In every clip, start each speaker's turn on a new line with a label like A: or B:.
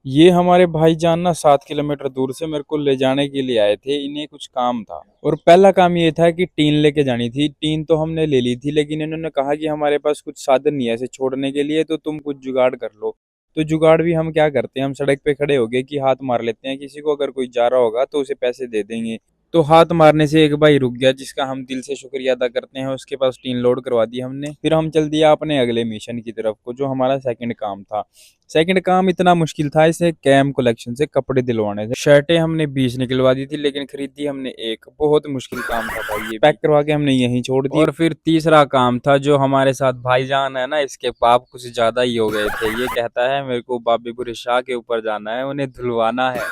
A: ये हमारे भाईजान ना 7 किलोमीटर दूर से मेरे को ले जाने के लिए आए थे। इन्हें कुछ काम था और पहला काम ये था कि टीन लेके जानी थी। टीन तो हमने ले ली थी, लेकिन इन्होंने कहा कि हमारे पास कुछ साधन नहीं है ऐसे छोड़ने के लिए, तो तुम कुछ जुगाड़ कर लो। तो जुगाड़ भी हम क्या करते हैं, हम सड़क पे खड़े हो गए कि हाथ मार लेते हैं, किसी को अगर कोई जा रहा होगा तो उसे पैसे दे देंगे। तो हाथ मारने से एक भाई रुक गया, जिसका हम दिल से शुक्रिया अदा करते हैं। उसके पास टीन लोड करवा दी हमने। फिर हम चल दिया अपने अगले मिशन की तरफ को, जो हमारा सेकंड काम था। सेकंड काम इतना मुश्किल था, इसे कैम कलेक्शन से कपड़े दिलवाने थे। शर्टें हमने 20 निकलवा दी थी, लेकिन खरीदी हमने एक। बहुत मुश्किल काम था भाई, ये पैक करवा के हमने यहीं छोड़ दी। और फिर तीसरा काम था, जो हमारे साथ भाईजान है ना, इसके पाप कुछ ज्यादा ही हो गए थे। ये कहता है मेरे को बाबी बुरे शाह के ऊपर जाना है, उन्हें धुलवाना है।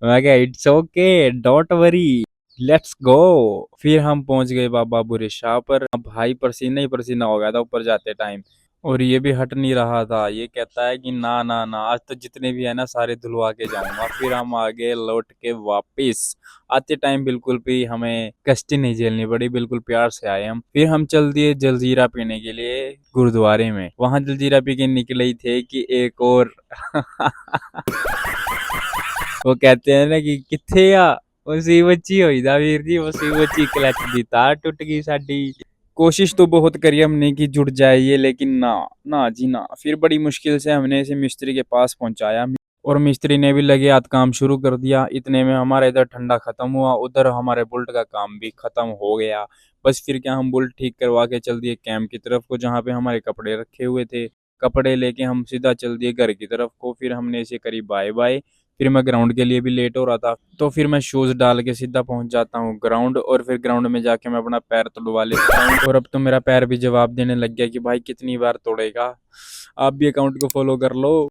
A: मैं क्या, it's okay, don't worry, let's go. फिर हम पहुंच गए बाबा बुरे शाह पर। अब भाई पसीना ही पसीना हो गया था ऊपर जाते टाइम। और ये भी हट नहीं रहा था। ये कहता है कि ना ना ना, आज तो जितने भी है ना सारे धुलवा के जाऊंगा। फिर हम आगे लौट के वापिस। आते टाइम बिल्कुल भी हमें कष्ट नहीं झेलनी पड़ी, बिल्कुल प्यार से आए हम। फिर हम चल दिए जलजीरा पीने के लिए गुरुद्वारे में। वहां जलजीरा पी के निकले ही थे कि एक और वो कहते हैं ना कि किथे आ उसी बच्ची होई दा वीर जी, उसी बच्ची क्लच दी तार टूट गई साडी। कोशिश तो बहुत करी हमने कि जुड़ जाए ये, लेकिन ना, ना जी ना। फिर बड़ी मुश्किल से हमने इसे मिस्त्री के पास पहुंचाया, और मिस्त्री ने भी लगे हाथ काम शुरू कर दिया। इतने में हमारा इधर ठंडा खत्म हुआ, उधर हमारे बुल्ट का काम भी खत्म हो गया। बस फिर क्या, हम बुल्ट ठीक करवा के चल दिए कैंप की तरफ को, जहाँ पे हमारे कपड़े रखे हुए थे। कपड़े लेके हम सीधा चल दिए घर की तरफ को। फिर हमने इसे करी बाय बाय। फिर मैं ग्राउंड के लिए भी लेट हो रहा था, तो फिर मैं शूज डाल के सीधा पहुंच जाता हूँ ग्राउंड। और फिर ग्राउंड में जाके मैं अपना पैर तोड़वा लेता हूँ। और अब तो मेरा पैर भी जवाब देने लग गया कि भाई कितनी बार तोड़ेगा। आप भी अकाउंट को फॉलो कर लो।